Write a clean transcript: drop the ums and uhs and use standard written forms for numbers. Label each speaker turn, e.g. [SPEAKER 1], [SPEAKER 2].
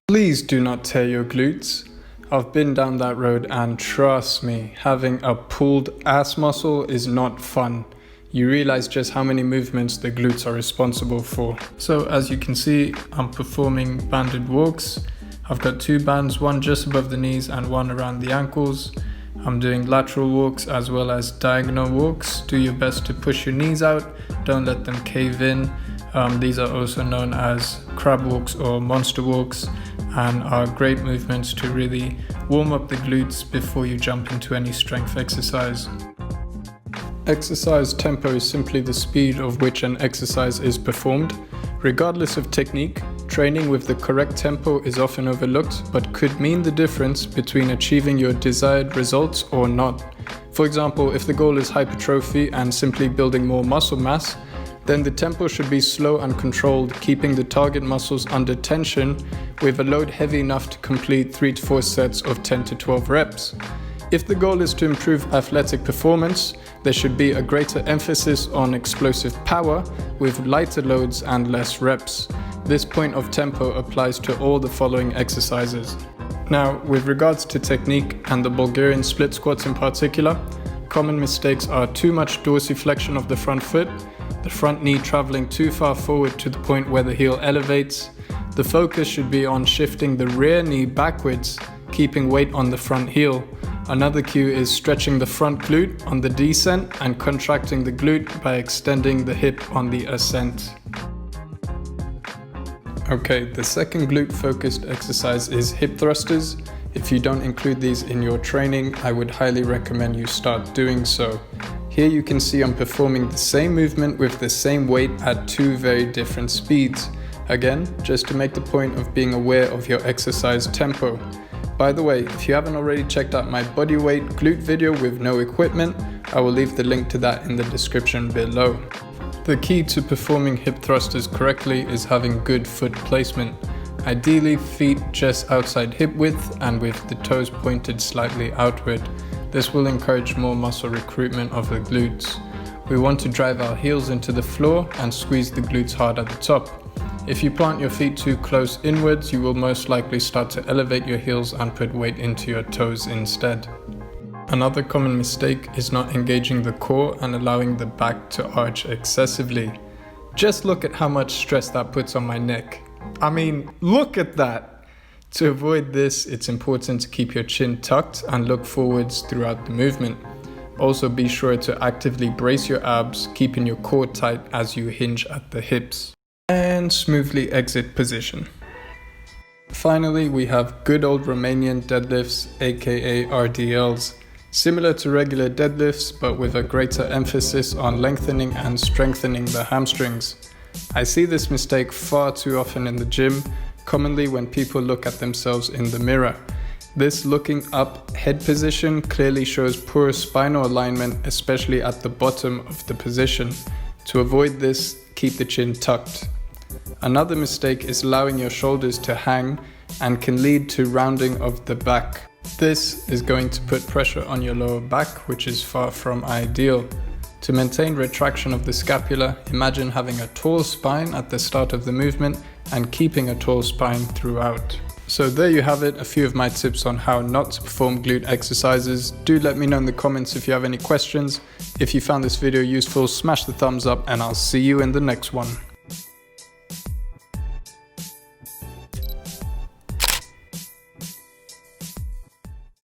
[SPEAKER 1] Please do not tear your glutes. I've been down that road and trust me, having a pulled ass muscle is not fun. You realize just how many movements the glutes are responsible for. So as you can see, I'm performing banded walks. I've got 2 bands, one just above the knees and one around the ankles. I'm doing lateral walks as well as diagonal walks. Do your best to push your knees out, don't let them cave in. These are also known as crab walks or monster walks and are great movements to really warm up the glutes before you jump into any strength exercise. Exercise tempo is simply the speed of which an exercise is performed. Regardless of technique, training with the correct tempo is often overlooked but could mean the difference between achieving your desired results or not. For example, if the goal is hypertrophy and simply building more muscle mass, then the tempo should be slow and controlled, keeping the target muscles under tension with a load heavy enough to complete 3 to 4 sets of 10 to 12 reps. If the goal is to improve athletic performance, there should be a greater emphasis on explosive power with lighter loads and less reps. This point of tempo applies to all the following exercises. Now, with regards to technique and the Bulgarian split squats in particular, common mistakes are too much dorsiflexion of the front foot, the front knee traveling too far forward to the point where the heel elevates. The focus should be on shifting the rear knee backwards, keeping weight on the front heel. Another cue is stretching the front glute on the descent and contracting the glute by extending the hip on the ascent. Okay, the second glute focused exercise is hip thrusters. If you don't include these in your training, I would highly recommend you start doing so. Here you can see I'm performing the same movement with the same weight at 2 very different speeds. Again, just to make the point of being aware of your exercise tempo. By the way, if you haven't already checked out my bodyweight glute video with no equipment, I will leave the link to that in the description below. The key to performing hip thrusters correctly is having good foot placement. Ideally, feet just outside hip width and with the toes pointed slightly outward. This will encourage more muscle recruitment of the glutes. We want to drive our heels into the floor and squeeze the glutes hard at the top. If you plant your feet too close inwards, you will most likely start to elevate your heels and put weight into your toes instead. Another common mistake is not engaging the core and allowing the back to arch excessively. Just look at how much stress that puts on my neck. I mean, look at that! To avoid this, it's important to keep your chin tucked and look forwards throughout the movement. Also be sure to actively brace your abs, keeping your core tight as you hinge at the hips. And smoothly exit position. Finally, we have good old Romanian deadlifts, aka RDLs. Similar to regular deadlifts, but with a greater emphasis on lengthening and strengthening the hamstrings. I see this mistake far too often in the gym, commonly when people look at themselves in the mirror. This looking up head position clearly shows poor spinal alignment, especially at the bottom of the position. To avoid this, keep the chin tucked. Another mistake is allowing your shoulders to hang and can lead to rounding of the back. This is going to put pressure on your lower back, which is far from ideal. To maintain retraction of the scapula, imagine having a tall spine at the start of the movement and keeping a tall spine throughout. So there you have it, a few of my tips on how not to perform glute exercises. Do let me know in the comments if you have any questions. If you found this video useful, smash the thumbs up and I'll see you in the next one.